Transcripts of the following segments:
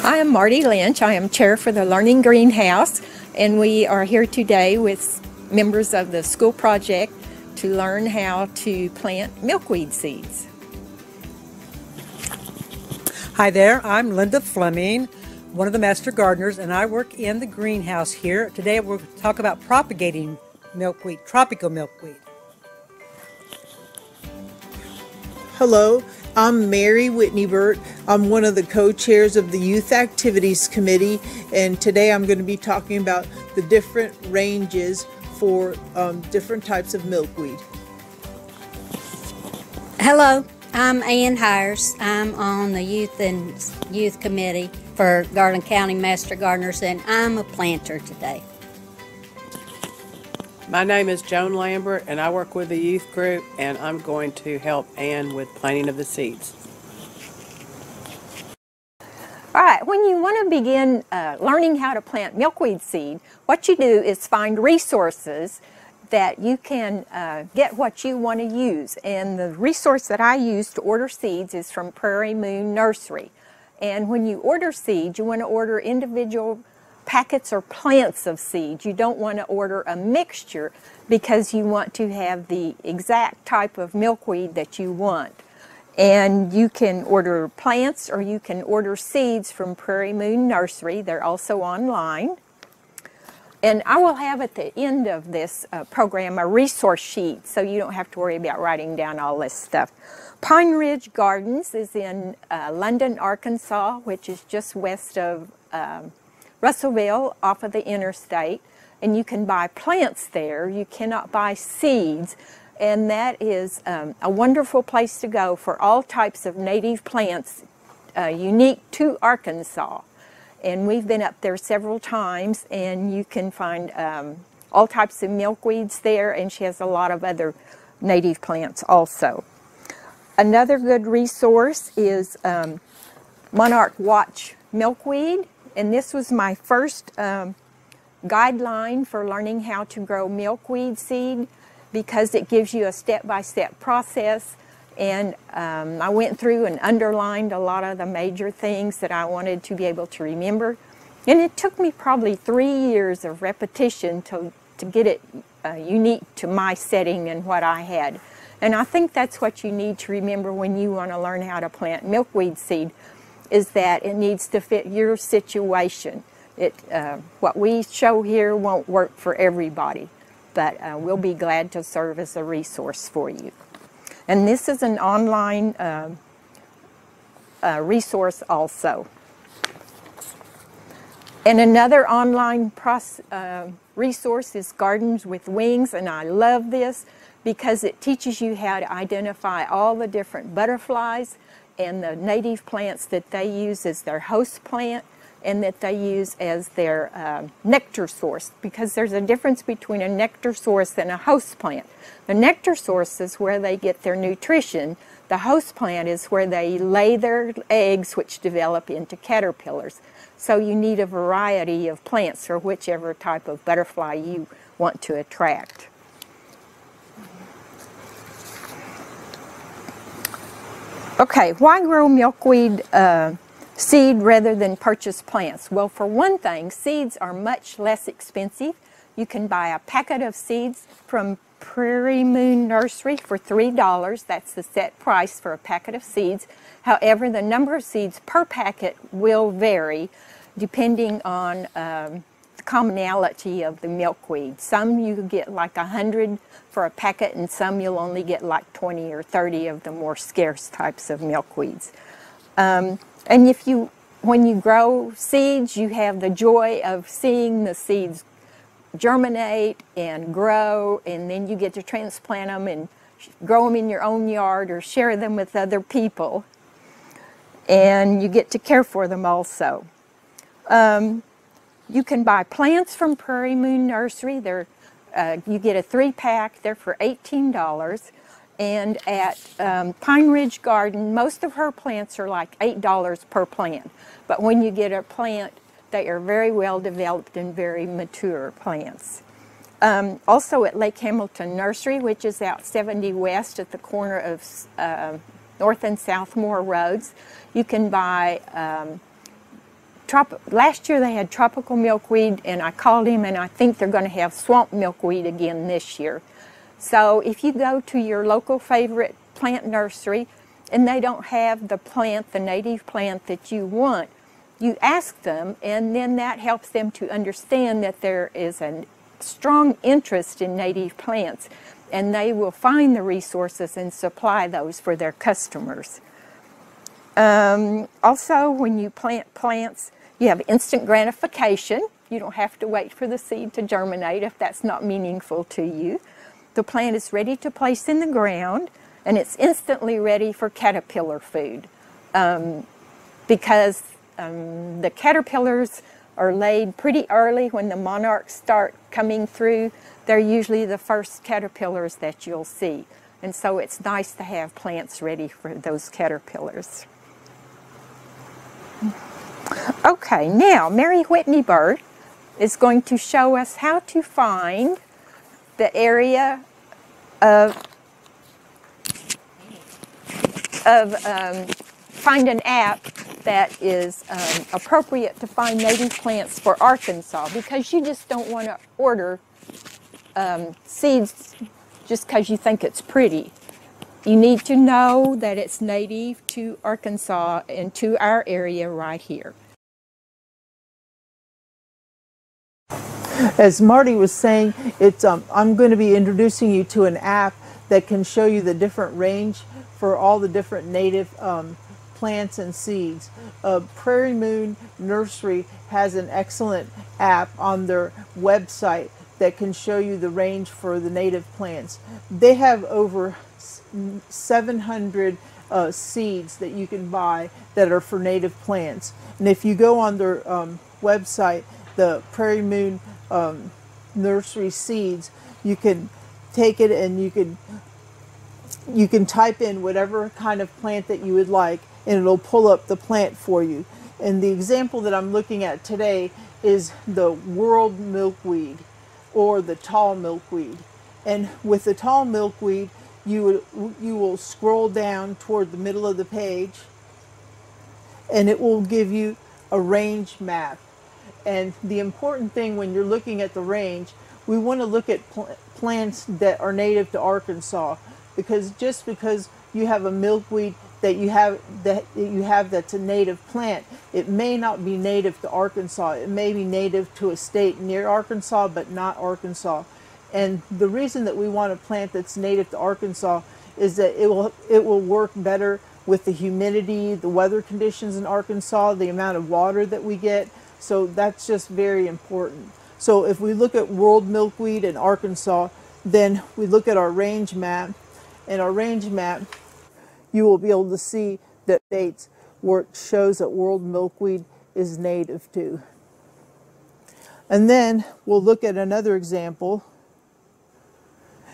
I am Marty Lynch. I am chair for the Learning Greenhouse, and we are here today with members of the school project to learn how to plant milkweed seeds. Hi there, I'm Linda Fleming, one of the master gardeners, and I work in the greenhouse here. Today we'll talk about propagating milkweed, tropical milkweed. Hello, I'm Mary Whitney Burt. I'm one of the co-chairs of the Youth Activities Committee, and today I'm going to be talking about the different ranges for different types of milkweed. Hello, I'm Ann Hires. I'm on the Youth Committee for Garland County Master Gardeners, and I'm a planter today. My name is Joan Lambert, and I work with the youth group, and I'm going to help Ann with planting of the seeds. All right, when you want to begin learning how to plant milkweed seed, what you do is find resources that you can get what you want to use. And the resource that I use to order seeds is from Prairie Nursery. And when you order seeds, you want to order individual packets or plants of seeds. You don't want to order a mixture because you want to have the exact type of milkweed that you want. And you can order plants or you can order seeds from Prairie Moon Nursery. They're also online. And I will have at the end of this program a resource sheet so you don't have to worry about writing down all this stuff. Pine Ridge Gardens is in London, Arkansas, which is just west of Russellville off of the interstate, and you can buy plants there. You cannot buy seeds, and that is a wonderful place to go for all types of native plants unique to Arkansas. And we've been up there several times, and you can find all types of milkweeds there, and she has a lot of other native plants also. Another good resource is Monarch Watch Milkweed. And this was my first guideline for learning how to grow milkweed seed because it gives you a step-by-step process. And I went through and underlined a lot of the major things that I wanted to be able to remember. And it took me probably 3 years of repetition to get it unique to my setting and what I had. And I think that's what you need to remember when you want to learn how to plant milkweed seed, is that it needs to fit your situation. What we show here won't work for everybody, but we'll be glad to serve as a resource for you. And this is an online resource also. And another online resource is Gardens with Wings, and I love this because it teaches you how to identify all the different butterflies and the native plants that they use as their host plant and that they use as their nectar source, because there's a difference between a nectar source and a host plant. The nectar source is where they get their nutrition. The host plant is where they lay their eggs, which develop into caterpillars. So you need a variety of plants for whichever type of butterfly you want to attract. Okay, why grow milkweed seed rather than purchase plants? Well, for one thing, seeds are much less expensive. You can buy a packet of seeds from Prairie Moon Nursery for $3. That's the set price for a packet of seeds. However, the number of seeds per packet will vary depending on the commonality of the milkweed. Some you get like 100 for a packet, and some you'll only get like 20 or 30 of the more scarce types of milkweeds. And when you grow seeds, you have the joy of seeing the seeds germinate and grow, and then you get to transplant them and grow them in your own yard or share them with other people. And you get to care for them also. You can buy plants from Prairie Moon Nursery. You get a 3-pack. They're for $18. And at Pine Ridge Garden, most of her plants are like $8 per plant. But when you get a plant, they are very well developed and very mature plants. Also at Lake Hamilton Nursery, which is out 70 West at the corner of North and South Moore Roads. You can buy, last year they had tropical milkweed, and I called him, and I think they're going to have swamp milkweed again this year. So if you go to your local favorite plant nursery and they don't have the plant, the native plant that you want, you ask them, and then that helps them to understand that there is a strong interest in native plants, and they will find the resources and supply those for their customers. Also, when you plant plants, you have instant gratification. You don't have to wait for the seed to germinate if that's not meaningful to you. The plant is ready to place in the ground, and it's instantly ready for caterpillar food because the caterpillars are laid pretty early when the monarchs start coming through. They're usually the first caterpillars that you'll see. And so it's nice to have plants ready for those caterpillars. Okay, now Mary Whitney Bird is going to show us how to find the area find an app that is appropriate to find native plants for Arkansas, because you just don't want to order seeds just because you think it's pretty. You need to know that it's native to Arkansas and to our area right here. As Marty was saying, I'm going to be introducing you to an app that can show you the different range for all the different native plants and seeds. Prairie Moon Nursery has an excellent app on their website that can show you the range for the native plants. They have over 700 seeds that you can buy that are for native plants. And if you go on their website, the Prairie Moon Nursery Seeds, you can take it and you can type in whatever kind of plant that you would like, and it'll pull up the plant for you. And the example that I'm looking at today is the world milkweed, or the tall milkweed. And with the tall milkweed, you will scroll down toward the middle of the page, and it will give you a range map. And the important thing when you're looking at the range, we want to look at plants that are native to Arkansas, because just because you have a milkweed that you have that's a native plant, it may not be native to Arkansas. It may be native to a state near Arkansas, but not Arkansas. And the reason that we want a plant that's native to Arkansas is that it will work better with the humidity, the weather conditions in Arkansas, the amount of water that we get. So that's just very important. So if we look at world milkweed in Arkansas, then we look at our range map. In our range map, you will be able to see the states where it shows that world milkweed is native to. And then we'll look at another example.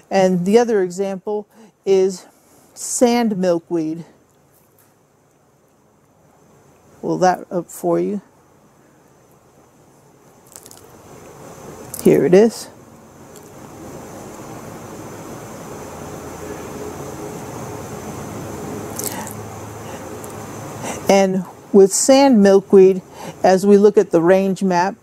And the other example is sand milkweed. Pull that up for you. Here it is. And with sand milkweed, as we look at the range map,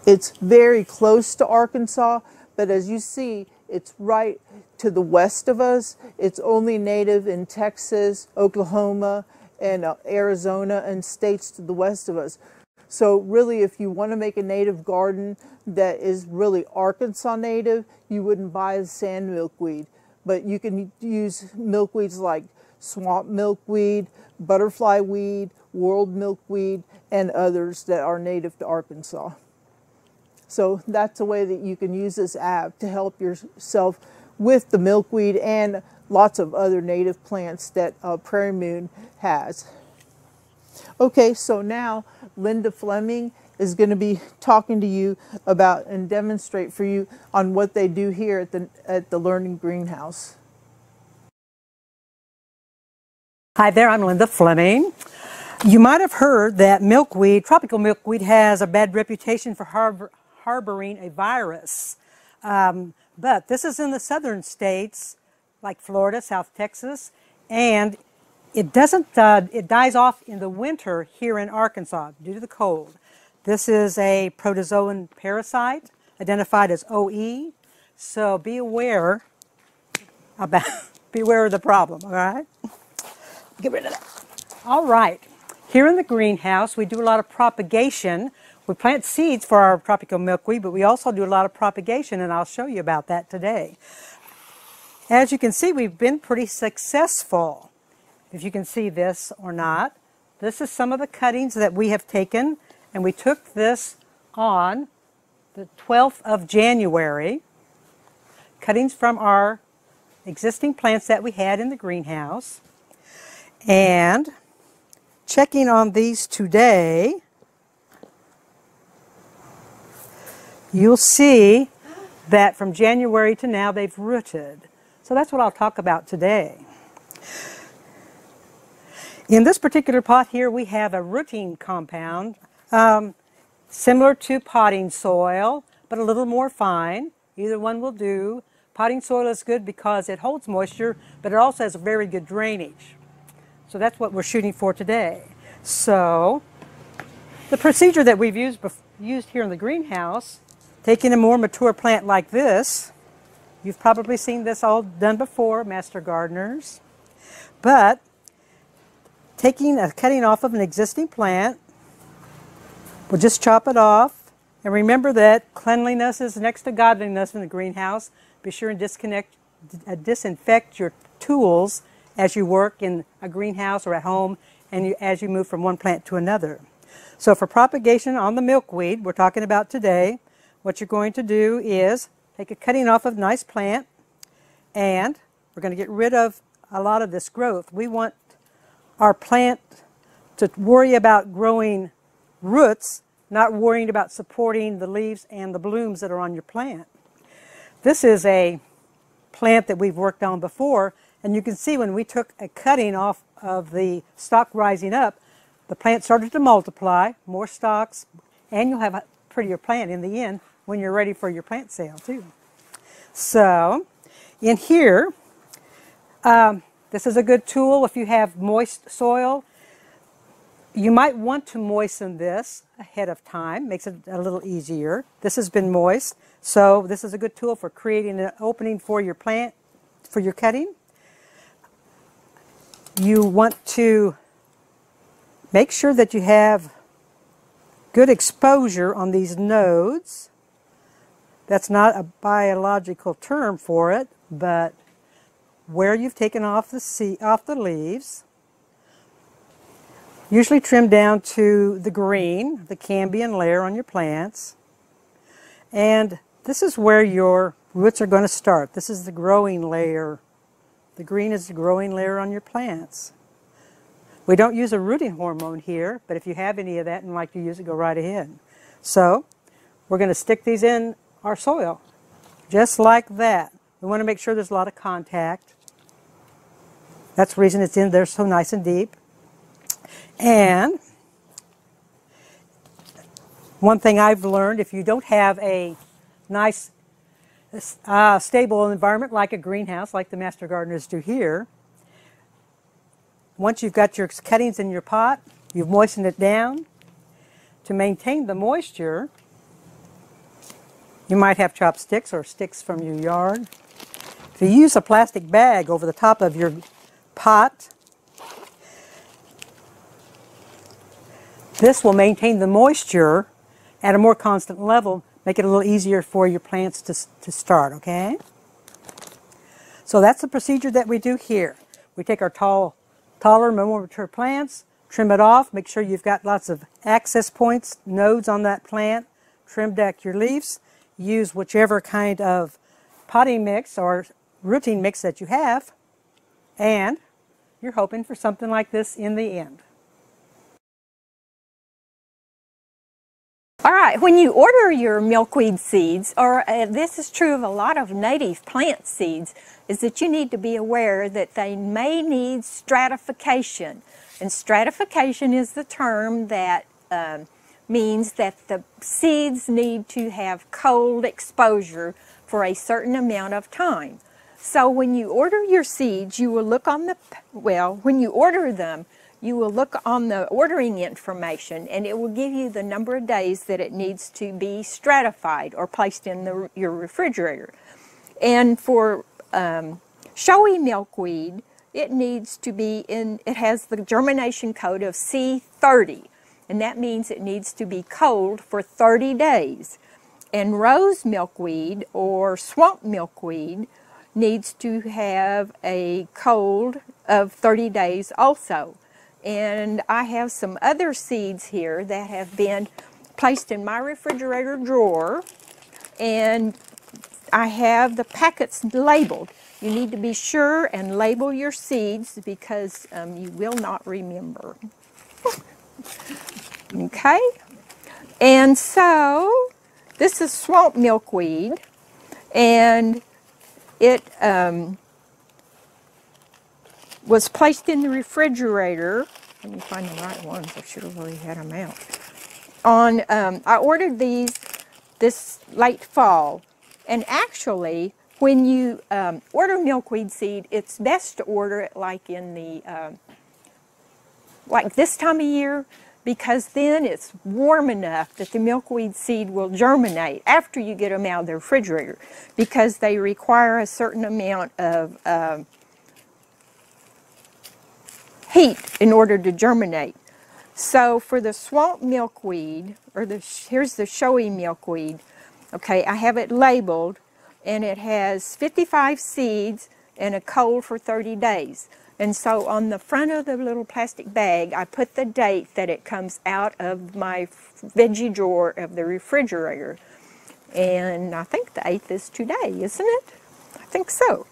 it's very close to Arkansas, but as you see, it's right to the west of us. It's only native in Texas, Oklahoma, and Arizona, and states to the west of us. So really, if you want to make a native garden that is really Arkansas native, you wouldn't buy the sand milkweed. But you can use milkweeds like swamp milkweed, butterfly weed, world milkweed, and others that are native to Arkansas. So that's a way that you can use this app to help yourself with the milkweed and lots of other native plants that Prairie Moon has. Okay, so now Linda Fleming is going to be talking to you about and demonstrate for you on what they do here at the Learning Greenhouse. Hi there, I'm Linda Fleming. You might have heard that milkweed, tropical milkweed, has a bad reputation for harboring a virus. But this is in the southern states, like Florida, South Texas, and it doesn't, it dies off in the winter here in Arkansas due to the cold. This is a protozoan parasite identified as OE, so be aware of the problem, all right? Get rid of that. All right, here in the greenhouse, we do a lot of propagation. We plant seeds for our tropical milkweed, but we also do a lot of propagation, and I'll show you about that today. As you can see, we've been pretty successful. If you can see this or not, this is some of the cuttings that we have taken, and we took this on the 12th of January, cuttings from our existing plants that we had in the greenhouse. And checking on these today, you'll see that from January to now they've rooted. So that's what I'll talk about today. In this particular pot here, we have a rooting compound similar to potting soil, but a little more fine. Either one will do. Potting soil is good because it holds moisture, but it also has a very good drainage. So that's what we're shooting for today. So the procedure that we've used here in the greenhouse, taking a more mature plant like this, you've probably seen this all done before, master gardeners, but taking a cutting off of an existing plant, we'll just chop it off. And remember that cleanliness is next to godliness in the greenhouse. Be sure and disinfect your tools as you work in a greenhouse or at home, and as you move from one plant to another. So for propagation on the milkweed we're talking about today, what you're going to do is take a cutting off of a nice plant, and we're going to get rid of a lot of this growth. We want our plant to worry about growing roots, not worrying about supporting the leaves and the blooms that are on your plant. This is a plant that we've worked on before, and you can see when we took a cutting off of the stalk rising up, the plant started to multiply, more stalks, and you'll have a prettier plant in the end when you're ready for your plant sale too. So in here, this is a good tool if you have moist soil. You might want to moisten this ahead of time, makes it a little easier. This has been moist, so this is a good tool for creating an opening for your plant, for your cutting. You want to make sure that you have good exposure on these nodes. That's not a biological term for it, but where you've taken off the leaves, usually trim down to the green, the cambium layer on your plants. And this is where your roots are going to start. This is the growing layer. The green is the growing layer on your plants. We don't use a rooting hormone here, but if you have any of that and like to use it, go right ahead. So we're going to stick these in our soil, just like that. We want to make sure there's a lot of contact. That's the reason it's in there so nice and deep. And one thing I've learned, if you don't have a nice stable environment like a greenhouse, like the master gardeners do here, once you've got your cuttings in your pot, you've moistened it down. To maintain the moisture, you might have chopsticks or sticks from your yard. If you use a plastic bag over the top of your pot, this will maintain the moisture at a more constant level, make it a little easier for your plants to start, okay? So that's the procedure that we do here. We take our taller, more mature plants, trim it off, make sure you've got lots of access points, nodes on that plant, trim back your leaves, use whichever kind of potting mix or rooting mix that you have, and you're hoping for something like this in the end. All right, when you order your milkweed seeds, or this is true of a lot of native plant seeds, is that you need to be aware that they may need stratification. And stratification is the term that means that the seeds need to have cold exposure for a certain amount of time. So when you order your seeds, you will look on the, well, when you order them, you will look on the ordering information, and it will give you the number of days that it needs to be stratified or placed in your refrigerator. And for showy milkweed, it needs to be in, it has the germination code of C30, and that means it needs to be cold for 30 days. And rose milkweed or swamp milkweed needs to have a cold of 30 days also. And I have some other seeds here that have been placed in my refrigerator drawer, and I have the packets labeled. You need to be sure and label your seeds because you will not remember. Okay, and so this is swamp milkweed, and it was placed in the refrigerator. Let me find the right ones. I should have already had them out. I ordered these this late fall, and actually, when you order milkweed seed, it's best to order it like in the like this time of year, because then it's warm enough that the milkweed seed will germinate after you get them out of the refrigerator, because they require a certain amount of heat in order to germinate. So for the swamp milkweed, or here's the showy milkweed, okay, I have it labeled, and it has 55 seeds and a cold for 30 days. And so on the front of the little plastic bag, I put the date that it comes out of my veggie drawer of the refrigerator. And I think the 8th is today, isn't it? I think so.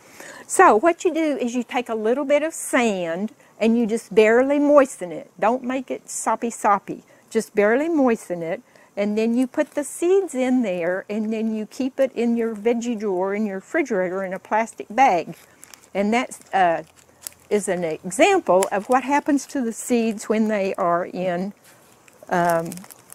So what you do is you take a little bit of sand and you just barely moisten it. Don't make it soppy. Just barely moisten it. And then you put the seeds in there, and then you keep it in your veggie drawer in your refrigerator in a plastic bag. And that is an example of what happens to the seeds when they are in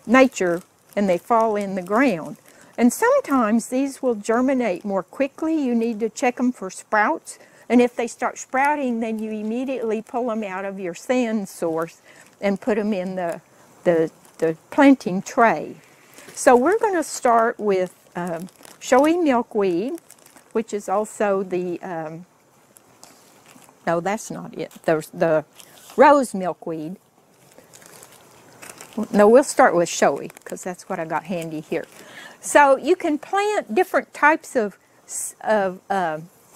nature and they fall in the ground. And sometimes these will germinate more quickly. You need to check them for sprouts. And if they start sprouting, then you immediately pull them out of your sand source and put them in the planting tray. So we're going to start with showy milkweed, which is also the, no, that's not it, the rose milkweed. No, we'll start with showy because that's what I got handy here. So you can plant different types of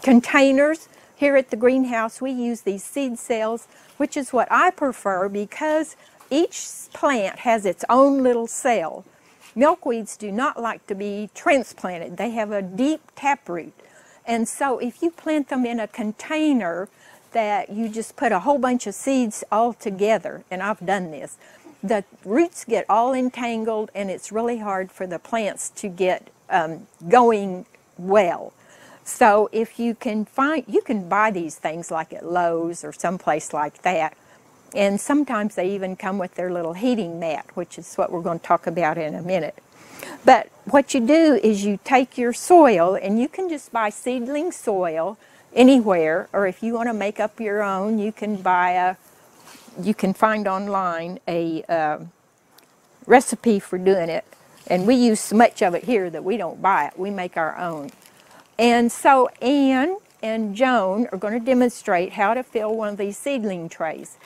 containers. Here at the greenhouse, we use these seed cells, which is what I prefer because each plant has its own little cell. Milkweeds do not like to be transplanted. They have a deep taproot. And so if you plant them in a container that you just put a whole bunch of seeds all together, and I've done this, the roots get all entangled and it's really hard for the plants to get going well. So if you can find, you can buy these things like at Lowe's or someplace like that. And sometimes they even come with their little heating mat, which is what we're going to talk about in a minute. But what you do is you take your soil, and you can just buy seedling soil anywhere, or if you want to make up your own, you can buy you can find online a recipe for doing it. And we use so much of it here that we don't buy it. We make our own. And so Ann and Joan are going to demonstrate how to fill one of these seedling trays.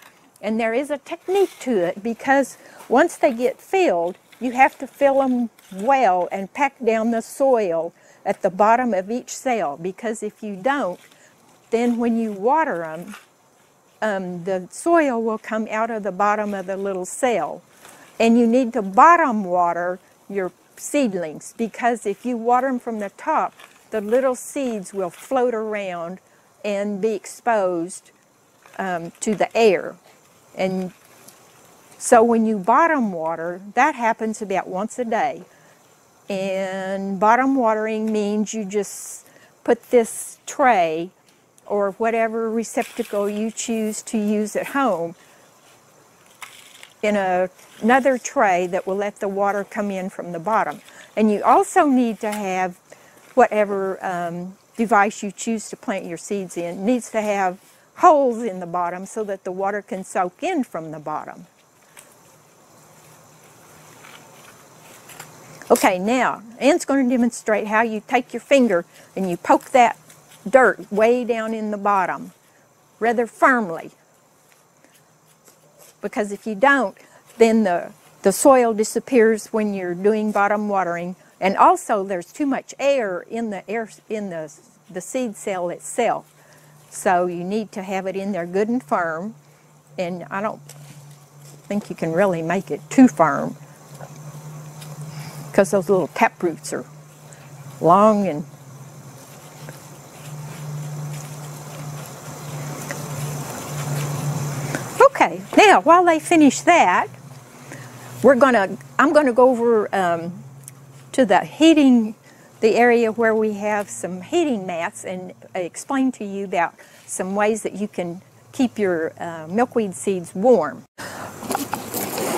And there is a technique to it, because once they get filled, you have to fill them well and pack down the soil at the bottom of each cell, because if you don't, then when you water them, the soil will come out of the bottom of the little cell. And you need to bottom water your seedlings, because if you water them from the top, the little seeds will float around and be exposed to the air. And so when you bottom water, that happens about once a day. And bottom watering means you just put this tray or whatever receptacle you choose to use at home in another tray that will let the water come in from the bottom. And you also need to have whatever device you choose to plant your seeds in. It needs to have holes in the bottom so that the water can soak in from the bottom. Okay, now, Ann's going to demonstrate how you take your finger and you poke that dirt way down in the bottom, rather firmly. Because if you don't, then the soil disappears when you're doing bottom watering. And also, there's too much air in the seed cell itself. So you need to have it in there good and firm. And I don't think you can really make it too firm, because those little tap roots are long and okay. Now, while they finish that, I'm gonna go over to the area where we have some heating mats and explain to you about some ways that you can keep your milkweed seeds warm.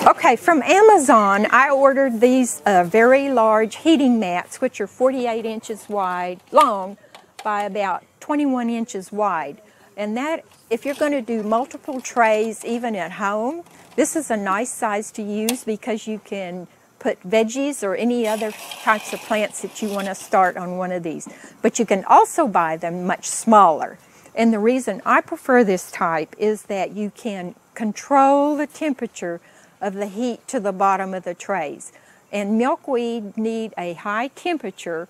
Okay, from Amazon, I ordered these very large heating mats, which are 48 inches long by about 21 inches wide. And that, if you're going to do multiple trays even at home, this is a nice size to use because you can put veggies or any other types of plants that you want to start on one of these. But you can also buy them much smaller. And the reason I prefer this type is that you can control the temperature of the heat to the bottom of the trays. And milkweed need a high temperature,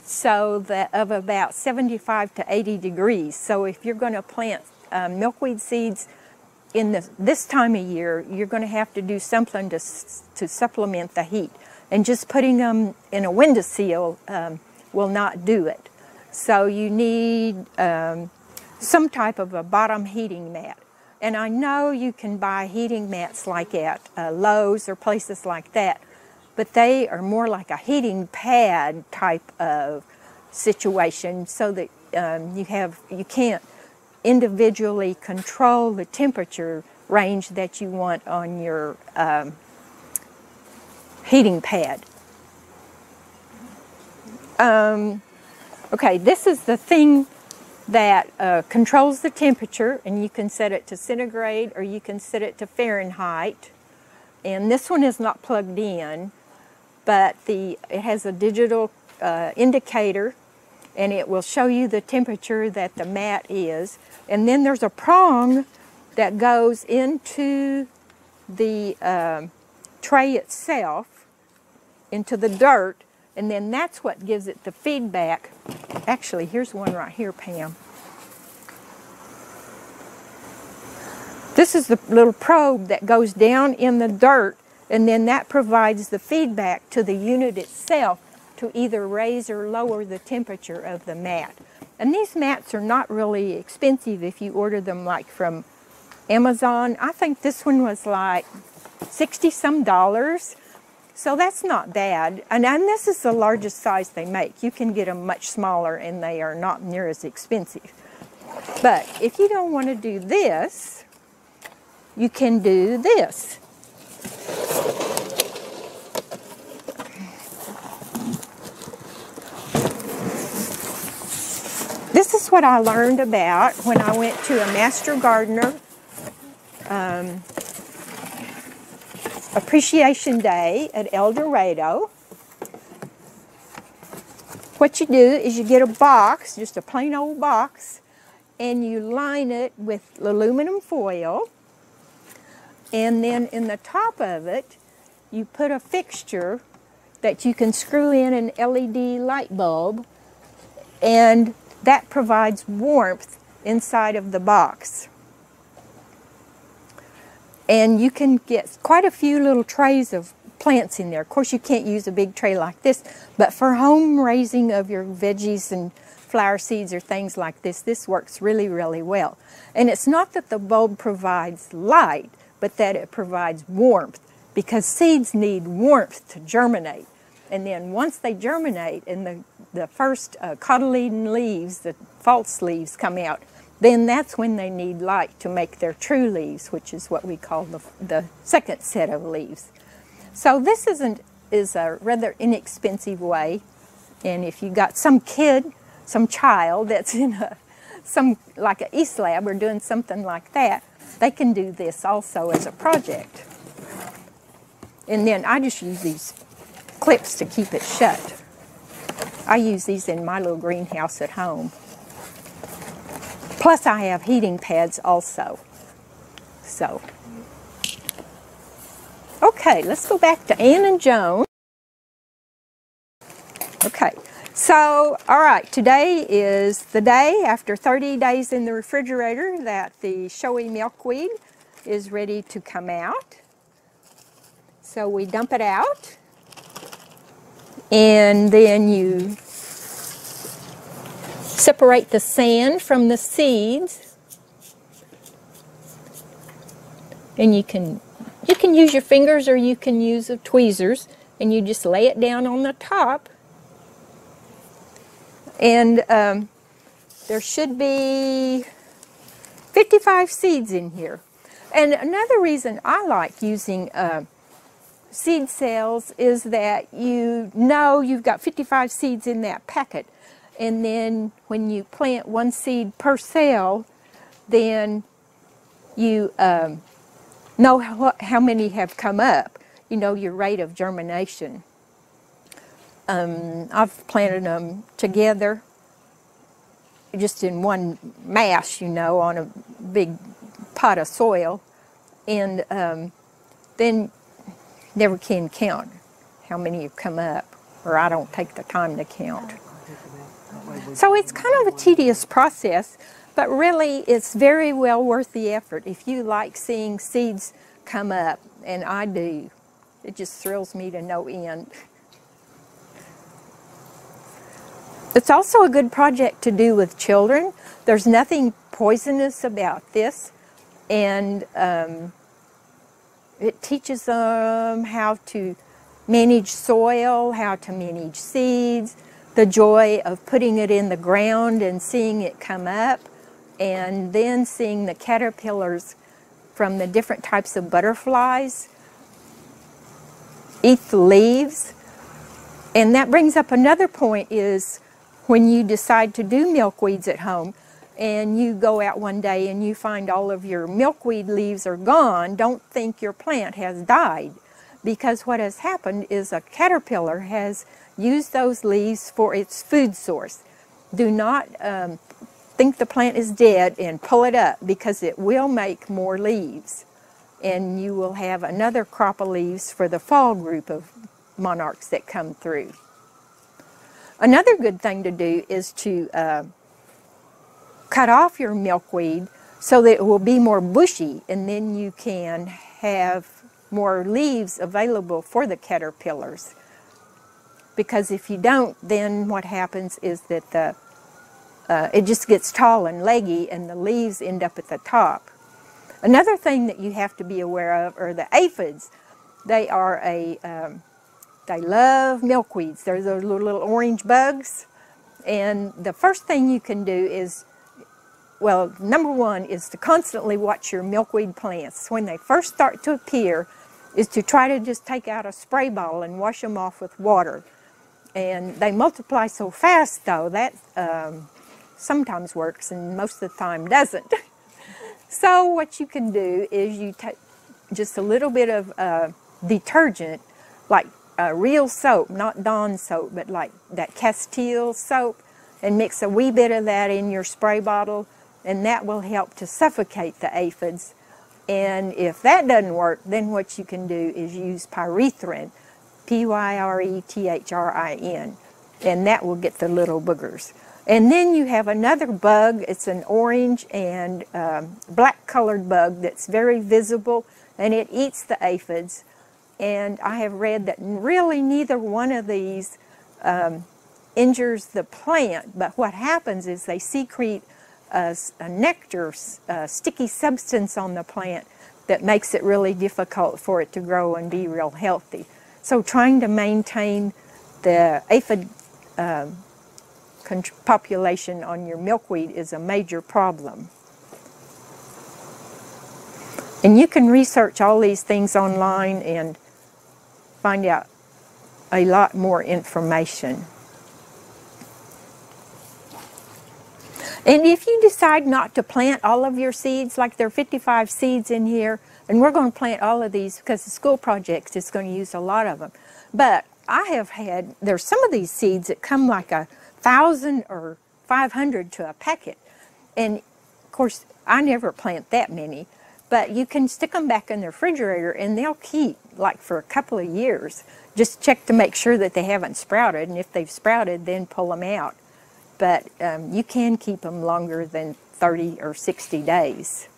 so that of about 75 to 80 degrees. So if you're going to plant milkweed seeds in this time of year, you're going to have to do something to supplement the heat. And just putting them in a windowsill will not do it. So you need some type of a bottom heating mat. And I know you can buy heating mats like at Lowe's or places like that, but they are more like a heating pad type of situation, so that you can't individually control the temperature range that you want on your heating pad. Okay, this is the thing that controls the temperature, and you can set it to centigrade or you can set it to Fahrenheit. And this one is not plugged in, but it has a digital indicator, and it will show you the temperature that the mat is. And then there's a prong that goes into the tray itself, into the dirt, and then that's what gives it the feedback. Actually, here's one right here, Pam. This is the little probe that goes down in the dirt, and then that provides the feedback to the unit itself to either raise or lower the temperature of the mat. And these mats are not really expensive if you order them like from Amazon. I think this one was like $60-some. So that's not bad. And this is the largest size they make. You can get them much smaller and they are not near as expensive. But if you don't want to do this, you can do this. This is what I learned about when I went to a Master Gardener Appreciation Day at El Dorado. What you do is you get a box, just a plain old box, and you line it with aluminum foil, and then in the top of it you put a fixture that you can screw in an LED light bulb, and that provides warmth inside of the box. And you can get quite a few little trays of plants in there. Of course, you can't use a big tray like this, but for home raising of your veggies and flower seeds or things like this, this works really, really well. And it's not that the bulb provides light, but that it provides warmth, because seeds need warmth to germinate. And then once they germinate and the first cotyledon leaves, the false leaves, come out, then that's when they need light to make their true leaves, which is what we call the second set of leaves. So this is a rather inexpensive way, and if you got some kid, some child that's in like an East Lab or doing something like that, they can do this also as a project. And then I just use these clips to keep it shut. I use these in my little greenhouse at home. Plus I have heating pads also. So, okay, let's go back to Ann and Joan. Okay, so, all right, today is the day after 30 days in the refrigerator that the showy milkweed is ready to come out. So we dump it out, and then you separate the sand from the seeds, and you can use your fingers or you can use the tweezers, and you just lay it down on the top, and there should be 55 seeds in here. And another reason I like using seed cells is that you know you've got 55 seeds in that packet, and then when you plant one seed per cell, then you know how many have come up. You know your rate of germination. I've planted them together just in one mass, you know, on a big pot of soil, and then never can count how many have come up, or I don't take the time to count. So it's kind of a tedious process, but really it's very well worth the effort if you like seeing seeds come up, and I do. It just thrills me to no end. It's also a good project to do with children. There's nothing poisonous about this, and it teaches them how to manage soil, how to manage seeds, the joy of putting it in the ground and seeing it come up, and then seeing the caterpillars from the different types of butterflies eat the leaves. And that brings up another point, is when you decide to do milkweeds at home and you go out one day and you find all of your milkweed leaves are gone, don't think your plant has died, because what has happened is a caterpillar has used those leaves for its food source. Do not think the plant is dead and pull it up, because it will make more leaves, and you will have another crop of leaves for the fall group of monarchs that come through. Another good thing to do is to cut off your milkweed so that it will be more bushy, and then you can have more leaves available for the caterpillars. Because if you don't, then what happens is that it just gets tall and leggy, and the leaves end up at the top. Another thing that you have to be aware of are the aphids. They are they love milkweeds. They're those little orange bugs. And the first thing you can do is, well, number one is to constantly watch your milkweed plants. When they first start to appear, is to try to just take out a spray bottle and wash them off with water. And they multiply so fast, though, that sometimes works and most of the time doesn't. So what you can do is you take just a little bit of detergent, like real soap, not Dawn soap, but like that Castile soap, and mix a wee bit of that in your spray bottle, and that will help to suffocate the aphids. And if that doesn't work, then what you can do is use pyrethrin, P-Y-R-E-T-H-R-I-N, and that will get the little boogers. And then you have another bug. It's an orange and black colored bug that's very visible, and it eats the aphids. And I have read that really neither one of these injures the plant, but what happens is they secrete a nectar, sticky substance on the plant that makes it really difficult for it to grow and be real healthy. So trying to maintain the aphid population on your milkweed is a major problem. And you can research all these things online and find out a lot more information. And if you decide not to plant all of your seeds, like there are 55 seeds in here, and we're going to plant all of these because the school projects is going to use a lot of them. But I have had, there's some of these seeds that come like 1,000 or 500 to a packet. And of course, I never plant that many. But you can stick them back in the refrigerator and they'll keep like for a couple of years. Just check to make sure that they haven't sprouted, and if they've sprouted, then pull them out. But you can keep them longer than 30 or 60 days.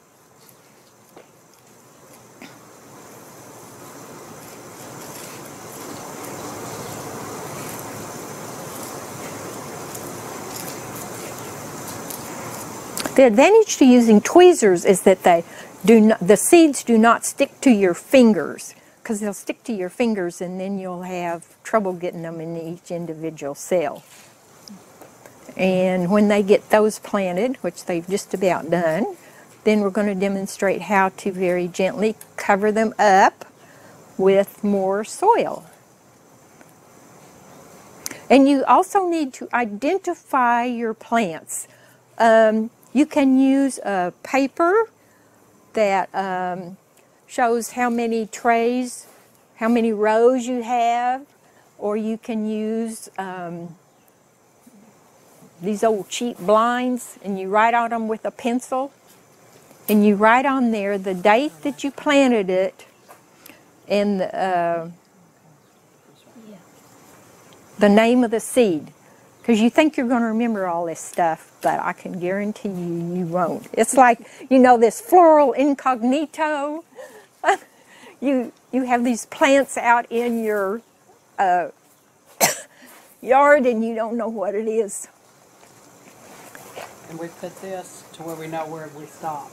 The advantage to using tweezers is that the seeds do not stick to your fingers, because they'll stick to your fingers and then you'll have trouble getting them in each individual cell. And when they get those planted, which they've just about done, then we're going to demonstrate how to very gently cover them up with more soil. And you also need to identify your plants. You can use a paper that shows how many trays, how many rows you have, or you can use these old cheap blinds, and you write on them with a pencil, and you write on there the date that you planted it and the name of the seed. Because you think you're going to remember all this stuff, but I can guarantee you, you won't. It's like, you know, this floral incognito. You have these plants out in your yard and you don't know what it is. And we put this to where we know where we stop.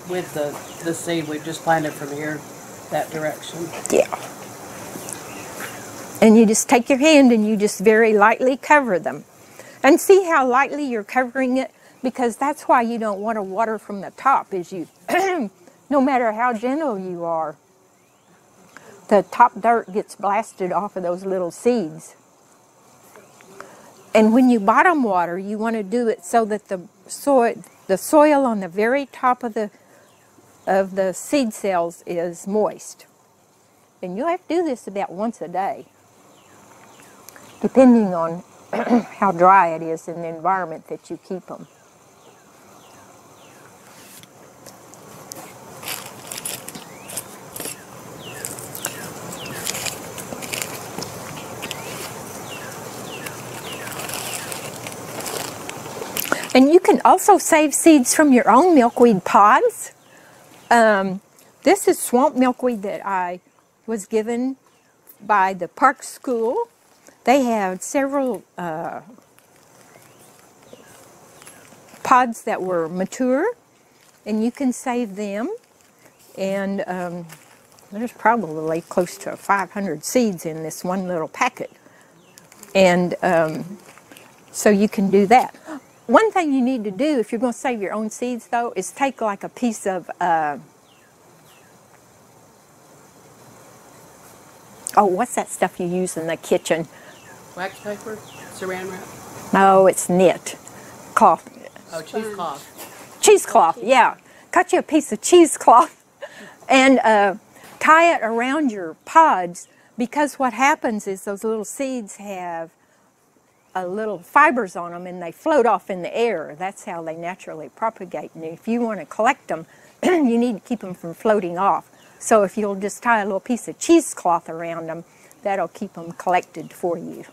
With the seed we've just planted from here, that direction. Yeah. And you just take your hand and you just very lightly cover them. And see how lightly you're covering it, because that's why you don't want to water from the top, is you, no matter how gentle you are, the top dirt gets blasted off of those little seeds. And when you bottom water, you want to do it so that the soil on the very top of the seed cells is moist. And you'll have to do this about once a day, depending on how dry it is in the environment that you keep them. And you can also save seeds from your own milkweed pods. This is swamp milkweed that I was given by the park school. They have several pods that were mature, and you can save them. And there's probably close to 500 seeds in this one little packet. And so you can do that. One thing you need to do if you're going to save your own seeds, though, is take like a piece of, oh, what's that stuff you use in the kitchen? Wax paper? Saran wrap? No, it's knit cloth. Oh, cheesecloth. Cheesecloth, yeah. Cut you a piece of cheesecloth and tie it around your pods, because what happens is those little seeds have little fibers on them and they float off in the air. That's how they naturally propagate. And if you want to collect them, you need to keep them from floating off. So if you'll just tie a little piece of cheesecloth around them, that'll keep them collected for you.